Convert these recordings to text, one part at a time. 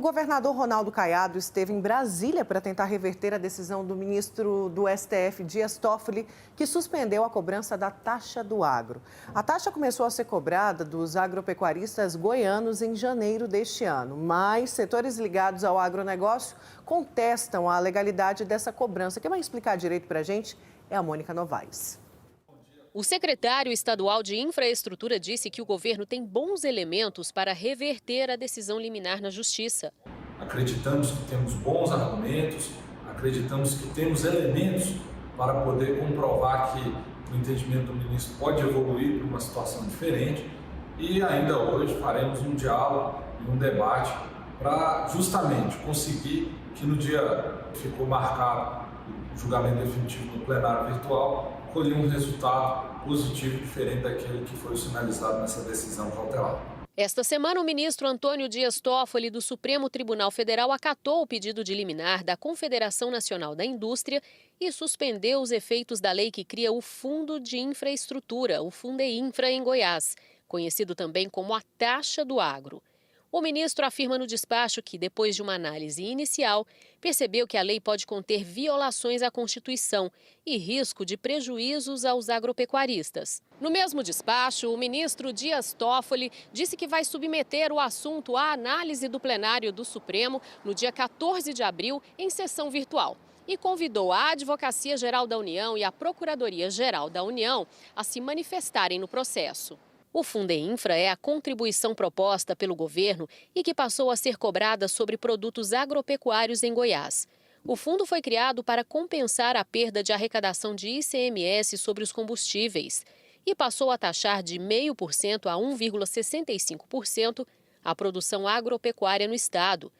O governador Ronaldo Caiado esteve em Brasília para tentar reverter a decisão do ministro do STF, Dias Toffoli, que suspendeu a cobrança da taxa do agro. A taxa começou a ser cobrada dos agropecuaristas goianos em janeiro deste ano, mas setores ligados ao agronegócio contestam a legalidade dessa cobrança. Quem vai explicar direito para a gente é a Mônica Novaes. O secretário estadual de Infraestrutura disse que o governo tem bons elementos para reverter a decisão liminar na Justiça. Acreditamos que temos bons argumentos, acreditamos que temos elementos para poder comprovar que o entendimento do ministro pode evoluir para uma situação diferente e ainda hoje faremos um diálogo e um debate para justamente conseguir que no dia que ficou marcado o julgamento definitivo no plenário virtual, colher um resultado positivo diferente daquele que foi sinalizado nessa decisão cautelar. Esta semana, o ministro Antônio Dias Toffoli, do Supremo Tribunal Federal, acatou o pedido de liminar da Confederação Nacional da Indústria e suspendeu os efeitos da lei que cria o Fundo de Infraestrutura, o Fundeinfra, em Goiás, conhecido também como a taxa do agro. O ministro afirma no despacho que, depois de uma análise inicial, percebeu que a lei pode conter violações à Constituição e risco de prejuízos aos agropecuaristas. No mesmo despacho, o ministro Dias Toffoli disse que vai submeter o assunto à análise do plenário do Supremo no dia 14 de abril, em sessão virtual. E convidou a Advocacia Geral da União e a Procuradoria-Geral da União a se manifestarem no processo. O Fundeinfra é a contribuição proposta pelo governo e que passou a ser cobrada sobre produtos agropecuários em Goiás. O fundo foi criado para compensar a perda de arrecadação de ICMS sobre os combustíveis e passou a taxar de 0,5% a 1,65% a produção agropecuária no estado.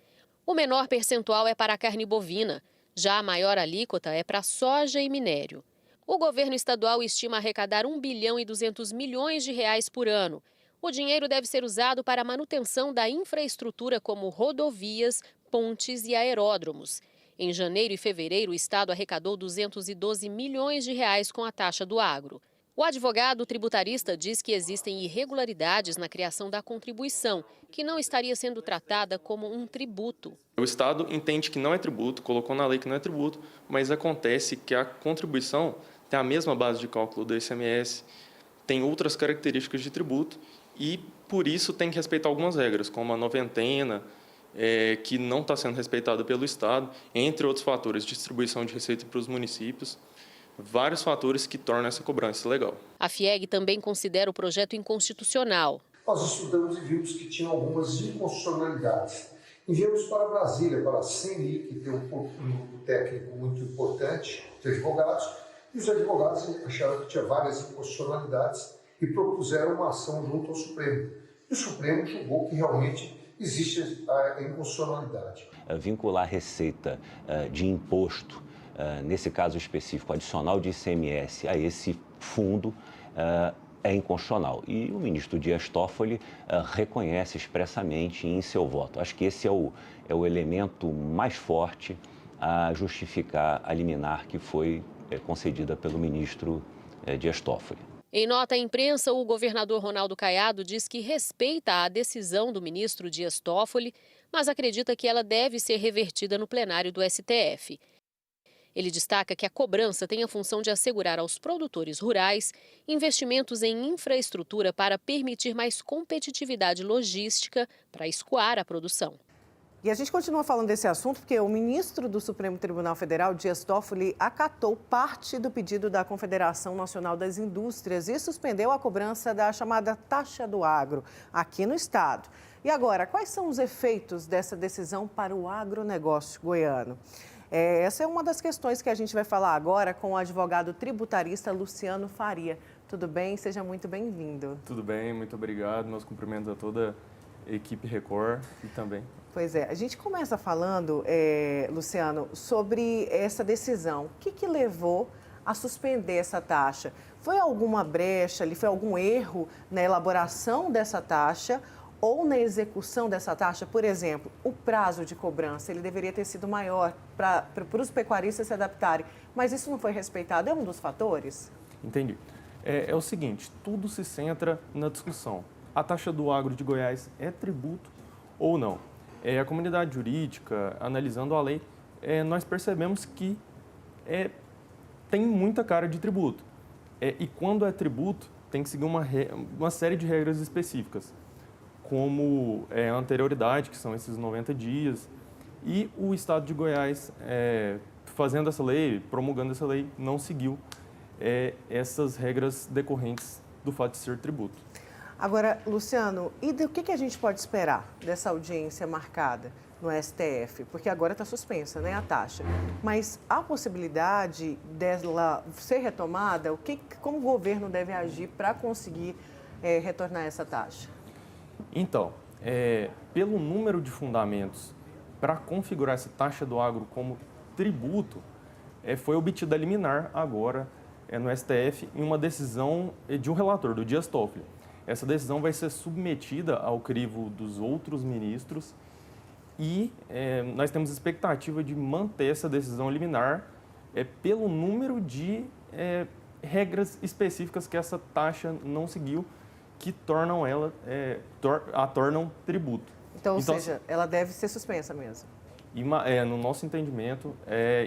O menor percentual é para a carne bovina, já a maior alíquota é para soja e minério. O governo estadual estima arrecadar 1 bilhão e 200 milhões de reais por ano. O dinheiro deve ser usado para a manutenção da infraestrutura como rodovias, pontes e aeródromos. Em janeiro e fevereiro, o estado arrecadou 212 milhões de reais com a taxa do agro. O advogado tributarista diz que existem irregularidades na criação da contribuição, que não estaria sendo tratada como um tributo. O Estado entende que não é tributo, colocou na lei que não é tributo, mas acontece que a contribuição tem a mesma base de cálculo do ICMS, tem outras características de tributo e, por isso, tem que respeitar algumas regras, como a noventena, que não está sendo respeitada pelo Estado, entre outros fatores, distribuição de receita para os municípios, vários fatores que tornam essa cobrança legal. A FIEG também considera o projeto inconstitucional. Nós estudamos e vimos que tinha algumas inconstitucionalidades. Enviamos para Brasília, para a CNI, que tem um grupo técnico muito importante de advogados, e os advogados acharam que tinha várias inconstitucionalidades e propuseram uma ação junto ao Supremo. E o Supremo julgou que realmente existe a inconstitucionalidade. Vincular receita de imposto, nesse caso específico, adicional de ICMS a esse fundo, é inconstitucional. E o ministro Dias Toffoli reconhece expressamente em seu voto. Acho que esse é o elemento mais forte a justificar a liminar que foi concedida pelo ministro Dias Toffoli. Em nota à imprensa, o governador Ronaldo Caiado diz que respeita a decisão do ministro Dias Toffoli, mas acredita que ela deve ser revertida no plenário do STF. Ele destaca que a cobrança tem a função de assegurar aos produtores rurais investimentos em infraestrutura para permitir mais competitividade logística para escoar a produção. E a gente continua falando desse assunto porque o ministro do Supremo Tribunal Federal, Dias Toffoli, acatou parte do pedido da Confederação Nacional das Indústrias e suspendeu a cobrança da chamada taxa do agro aqui no estado. E agora, quais são os efeitos dessa decisão para o agronegócio goiano? Essa é uma das questões que a gente vai falar agora com o advogado tributarista Luciano Faria. Tudo bem? Seja muito bem-vindo. Tudo bem, muito obrigado. Meus cumprimentos a toda a equipe Record e também. Pois é, a gente começa falando, Luciano, sobre essa decisão. O que levou a suspender essa taxa? Foi alguma brecha ali, foi algum erro na elaboração dessa taxa ou na execução dessa taxa? Por exemplo, o prazo de cobrança, ele deveria ter sido maior para os pecuaristas se adaptarem, mas isso não foi respeitado, é um dos fatores? Entendi. É o seguinte, tudo se centra na discussão. A taxa do agro de Goiás é tributo ou não? A comunidade jurídica, analisando a lei, nós percebemos que tem muita cara de tributo. E quando é tributo, tem que seguir uma série de regras específicas, como a anterioridade, que são esses 90 dias, e o Estado de Goiás, fazendo essa lei, promulgando essa lei, não seguiu essas regras decorrentes do fato de ser tributo. Agora, Luciano, e do que a gente pode esperar dessa audiência marcada no STF? Porque agora está suspensa, né, a taxa. Mas há possibilidade dela ser retomada? Como o governo deve agir para conseguir retornar essa taxa? Então, pelo número de fundamentos para configurar essa taxa do agro como tributo, foi obtida a liminar agora no STF em uma decisão de um relator, do Dias Toffoli. Essa decisão vai ser submetida ao crivo dos outros ministros e nós temos expectativa de manter essa decisão liminar pelo número de regras específicas que essa taxa não seguiu, que tornam ela a tornam tributo. Então, ou seja, ela deve ser suspensa mesmo. No nosso entendimento,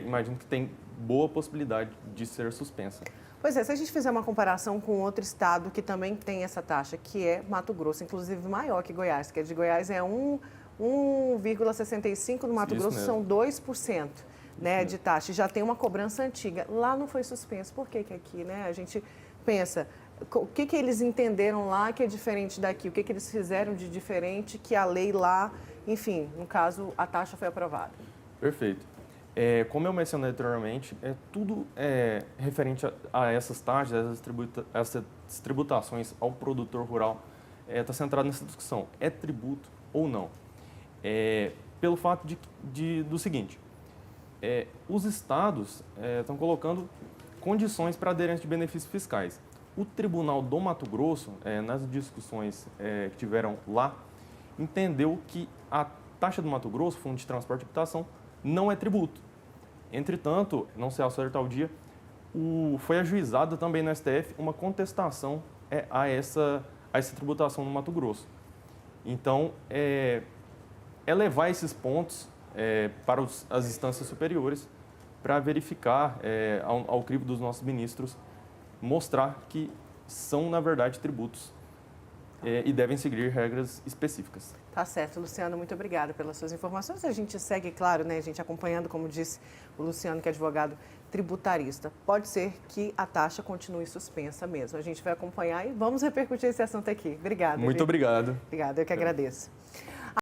imagino que tem boa possibilidade de ser suspensa. Pois é, se a gente fizer uma comparação com outro estado que também tem essa taxa, que é Mato Grosso, inclusive maior que Goiás, que a de Goiás é 1,65%, no Mato Grosso são 2%, né, de taxa. Já tem uma cobrança antiga. Lá não foi suspenso. Por que aqui, né? A gente pensa, o que eles entenderam lá que é diferente daqui? O que eles fizeram de diferente que a lei lá, enfim, no caso, a taxa foi aprovada? Perfeito. Como eu mencionei anteriormente, tudo referente a essas taxas, essas tributações ao produtor rural, está centrado nessa discussão. É tributo ou não? Pelo fato do seguinte, os estados estão colocando condições para aderência de benefícios fiscais. O Tribunal do Mato Grosso, nas discussões que tiveram lá, entendeu que a taxa do Mato Grosso, Fundo de Transporte e Habitação, não é tributo. Entretanto, não sei ao certo ao dia, foi ajuizada também no STF uma contestação a essa tributação no Mato Grosso. Então, levar esses pontos para as instâncias superiores para verificar, ao crivo dos nossos ministros, mostrar que são, na verdade, tributos e devem seguir regras específicas. Tá certo, Luciano, muito obrigada pelas suas informações. A gente segue, claro, né, a gente acompanhando, como disse o Luciano, que é advogado tributarista. Pode ser que a taxa continue suspensa mesmo. A gente vai acompanhar e vamos repercutir esse assunto aqui. Obrigada. Muito obrigado. Obrigada, eu que agradeço.